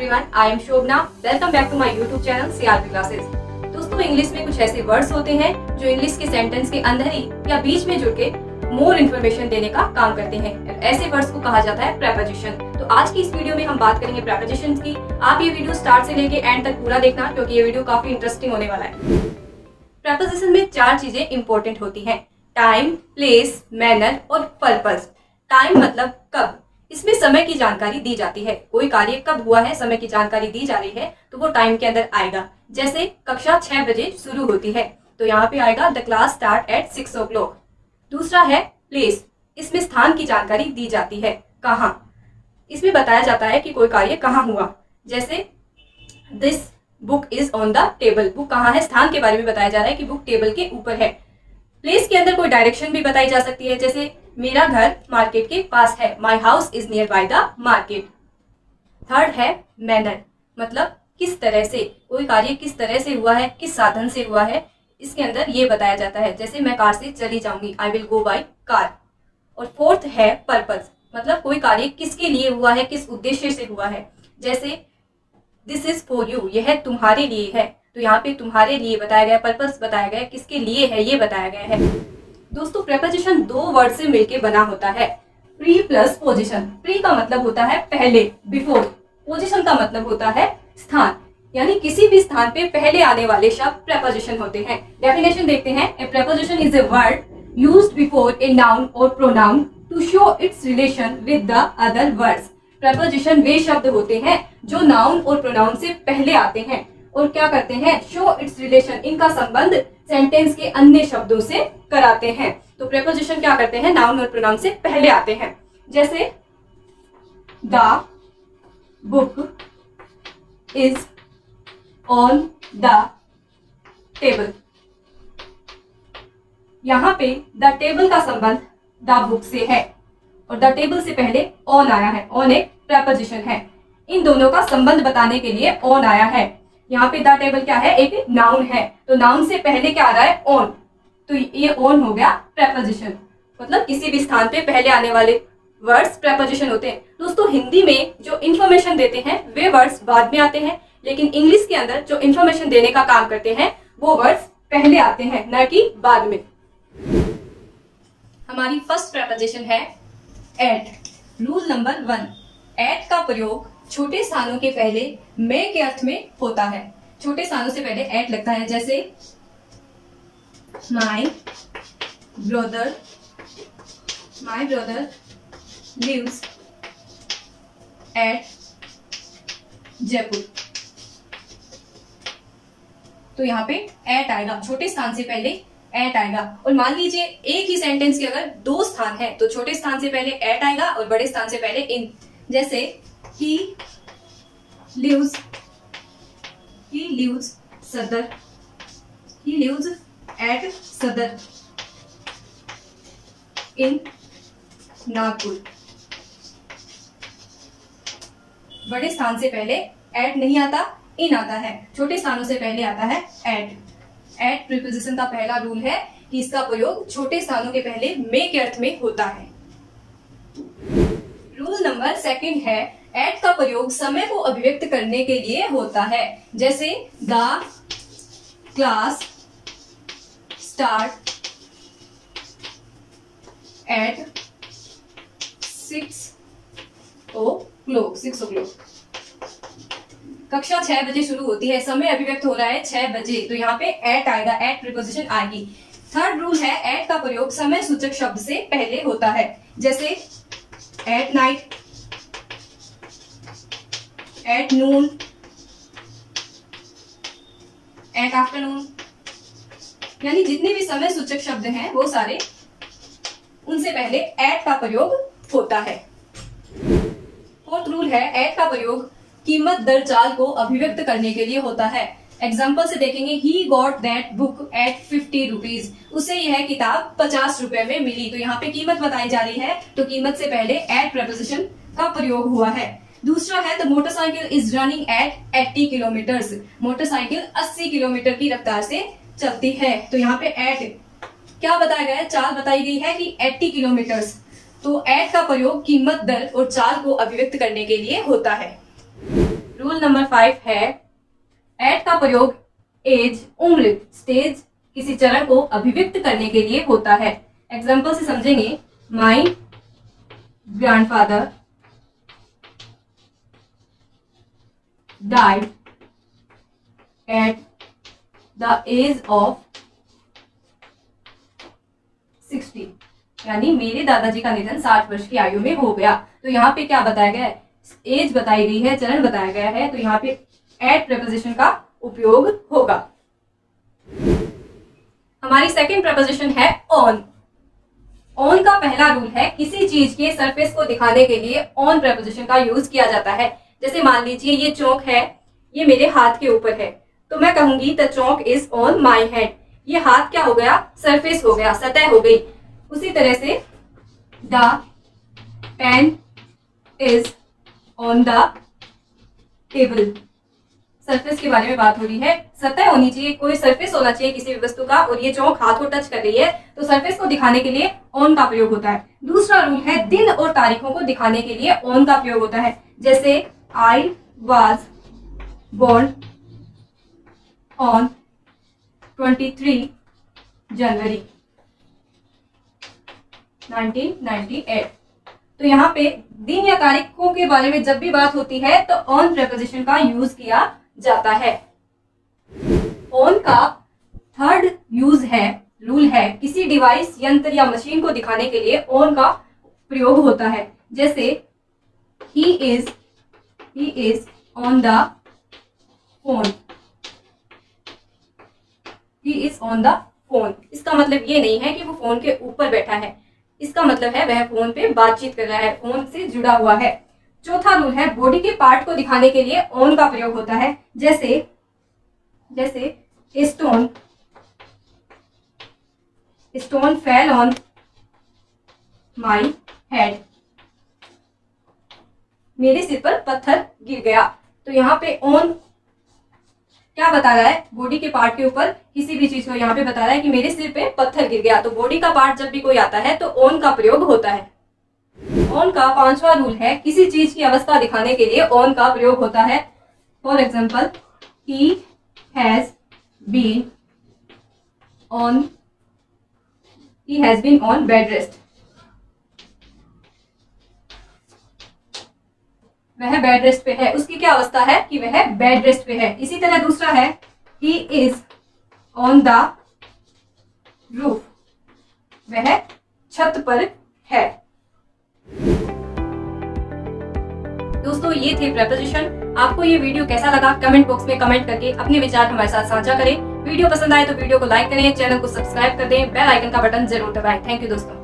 everyone, I am Shobna. Welcome back to my YouTube channel CRP Classes. दोस्तों, English में कुछ ऐसे words होते हैं जो इंग्लिश के सेंटेंस के अंदर ही या बीच में जुड़ के मोर इन्फॉर्मेशन देने का काम करते हैं। ऐसे वर्ड्स को कहा जाता है प्रेपोजिशन। तो आज की इस वीडियो में हम बात करेंगे प्रेपोजिशन की। आप ये वीडियो स्टार्ट से लेके एंड तक पूरा देखना, क्योंकि ये वीडियो काफी इंटरेस्टिंग होने वाला है। प्रेपोजिशन में 4 चीजें इंपॉर्टेंट होती हैं: टाइम, प्लेस, मैनर और पर्पस। टाइम मतलब कब, इसमें समय की जानकारी दी जाती है। कोई कार्य कब हुआ है, समय की जानकारी दी जा रही है, तो वो टाइम के अंदर आएगा। जैसे कक्षा 6 बजे शुरू होती है, तो यहाँ पे आएगा the class start at 6 o'clock। दूसरा है प्लेस, इसमें स्थान की जानकारी दी जाती है। कहाँ, इसमें बताया जाता है कि कोई कार्य कहाँ हुआ। जैसे this book is on the table, book कहाँ है, स्थान के बारे में बताया जा रहा है कि बुक टेबल के ऊपर है। प्लेस के अंदर कोई डायरेक्शन भी बताई जा सकती है, जैसे मेरा घर मार्केट के पास है, my house is near by the market. Third है मैनर, मतलब किस तरह से, कोई कार्य किस तरह से हुआ है, किस साधन से हुआ है, इसके अंदर ये बताया जाता है। जैसे मैं कार से चली जाऊंगी, I will go by car. और फोर्थ है पर्पस, मतलब कोई कार्य किसके लिए हुआ है, किस उद्देश्य से हुआ है। जैसे दिस इज फॉर यू, यह तुम्हारे लिए है, तो यहाँ पे तुम्हारे लिए बताया गया, पर्पस बताया गया, किसके लिए है ये बताया गया है। दोस्तों, प्रेपोजिशन 2 वर्ड से मिलके बना होता है, प्री प्लस पोजीशन। प्री का मतलब होता है पहले, बिफोर। पोजीशन का मतलब होता है स्थान, यानी किसी भी स्थान पे पहले आने वाले शब्द प्रेपोजिशन होते हैं। डेफिनेशन देखते हैं। A preposition is a word used before a noun और pronoun to show its relation with the other words. Preposition वे शब्द होते हैं जो नाउन और प्रोनाउन से पहले आते हैं और क्या करते हैं, शो इट्स रिलेशन, इनका संबंध सेंटेंस के अन्य शब्दों से कराते हैं। तो प्रेपोजिशन क्या करते हैं, नाउन और प्रोनाउन से पहले आते हैं। जैसे the book is on the table, यहाँ पे द टेबल का संबंध द बुक से है और द टेबल से पहले ऑन आया है। ऑन एक प्रेपोजिशन है, इन दोनों का संबंध बताने के लिए ऑन आया है। यहाँ पे द टेबल क्या है, एक नाउन है, तो नाउन से पहले क्या आ रहा है, ऑन, तो ये ऑन हो गया प्रेपोजिशन। मतलब किसी भी स्थान पे पहले आने वाले वर्ड्स प्रेपोजिशन होते हैं। दोस्तों, हिंदी में जो इन्फॉर्मेशन देते हैं वे वर्ड्स बाद में आते हैं, लेकिन इंग्लिश के अंदर जो इन्फॉर्मेशन देने का काम करते हैं वो वर्ड्स पहले आते हैं, न कि बाद में। हमारी फर्स्ट प्रेपोजिशन है एट। रूल नंबर 1, एट का प्रयोग छोटे स्थानों के पहले में के अर्थ में होता है। छोटे स्थानों से पहले एट लगता है। जैसे my brother lives at Jaipur, तो यहाँ पे एट आएगा, छोटे स्थान से पहले एट आएगा। और मान लीजिए एक ही सेंटेंस के अगर 2 स्थान है, तो छोटे स्थान से पहले एट आएगा और बड़े स्थान से पहले इन। जैसे he lives सदर, he lives at सदर in नागपुर। बड़े स्थान से पहले एट नहीं आता, इन आता है। छोटे स्थानों से पहले आता है एट। एट प्रीपोजिशन का पहला रूल है कि इसका प्रयोग छोटे स्थानों के पहले में के अर्थ में होता है। रूल नंबर 2 है एट का प्रयोग समय को अभिव्यक्त करने के लिए होता है। जैसे the class start at 6 o'clock। कक्षा 6 बजे शुरू होती है, समय अभिव्यक्त हो रहा है 6 बजे, तो यहाँ पे एट आएगा, एट प्रीपोजिशन आएगी। थर्ड रूल है एट का प्रयोग समय सूचक शब्द से पहले होता है। जैसे at night, at noon, at afternoon, यानी जितने भी समय सूचक शब्द हैं वो सारे, उनसे पहले एट का प्रयोग होता है। फोर्थ रूल है एट का प्रयोग कीमत दर चाल को अभिव्यक्त करने के लिए होता है। एग्जाम्पल से देखेंगे, he got that book at 50 rupees, उसे यह किताब 50 रुपए में मिली, तो यहाँ पे कीमत बताई जा रही है, तो कीमत से पहले एट प्रेपोजिशन का प्रयोग हुआ है। दूसरा है the motorcycle is running at 80 kilometers, motorcycle 80 kilometre की रफ्तार से चलती है, तो यहाँ पे एट क्या बताया गया है, चाल बताई गई है कि 80 किलोमीटर्स, तो एट का प्रयोग कीमत दर और चाल को अभिव्यक्त करने के लिए होता है। रूल नंबर 5 है एट का प्रयोग एज, उम्र, स्टेज, किसी चरण को अभिव्यक्त करने के लिए होता है। एग्जाम्पल से समझेंगे। My grandfather died at the age of 60, यानी मेरे दादाजी का निधन 60 वर्ष की आयु में हो गया। तो यहाँ पे क्या बताया गया है, एज बताई गई है, चरण बताया गया है, तो यहाँ पे एट प्रेपोजिशन का उपयोग होगा। हमारी सेकंड प्रेपोजिशन है ऑन। ऑन का पहला रूल है किसी चीज के सरफेस को दिखाने के लिए ऑन प्रेपोजिशन का यूज किया जाता है। जैसे मान लीजिए ये चौक है, ये मेरे हाथ के ऊपर है, तो मैं कहूंगी the Chowk is on my hand. ये हाथ क्या हो गया, सरफेस हो गया, सतह हो गई। उसी तरह से the pen is on the table, surface के बारे में बात हो रही है, सतह होनी चाहिए, कोई सरफेस होना चाहिए किसी भी वस्तु का, और ये चौक हाथ को टच कर रही है, तो सरफेस को दिखाने के लिए ऑन का प्रयोग होता है। दूसरा रूल है दिन और तारीखों को दिखाने के लिए ऑन का प्रयोग होता है। जैसे आई वाज बोर्न ऑन 23 जनवरी 1998। तो यहाँ पे दिन या तारीखों के बारे में जब भी बात होती है तो ऑन प्रेपोजिशन का यूज किया जाता है। ऑन का थर्ड यूज है, रूल है, किसी डिवाइस, यंत्र या मशीन को दिखाने के लिए ऑन का प्रयोग होता है। जैसे he is on the phone, he is on the phone. इसका मतलब ये नहीं है कि वो फोन के ऊपर बैठा है, इसका मतलब है वह फोन पे बातचीत कर रहा है, फोन से जुड़ा हुआ है। चौथा रूल है बॉडी के पार्ट को दिखाने के लिए ऑन का प्रयोग होता है। जैसे stone fell on my head, मेरे सिर पर पत्थर गिर गया। तो यहाँ पे ऑन क्या बता रहा है, बॉडी के पार्ट के ऊपर किसी भी चीज को यहाँ पे बता रहा है कि मेरे सिर पे पत्थर गिर गया। तो बॉडी का पार्ट जब भी कोई आता है तो ऑन का प्रयोग होता है। ऑन का पांचवा रूल है किसी चीज की अवस्था दिखाने के लिए ऑन का प्रयोग होता है। For example he has been on bed rest, वह बेड रेस्ट पे है। उसकी क्या अवस्था है कि वह बेड रेस्ट पे है। इसी तरह दूसरा है he is on the roof, वह छत पर है। दोस्तों ये थे प्रेपोजिशन। आपको ये वीडियो कैसा लगा कमेंट बॉक्स में कमेंट करके अपने विचार हमारे साथ साझा करें। वीडियो पसंद आए तो वीडियो को लाइक करें, चैनल को सब्सक्राइब कर दें, बेल आइकन का बटन जरूर दबाएं। थैंक यू दोस्तों।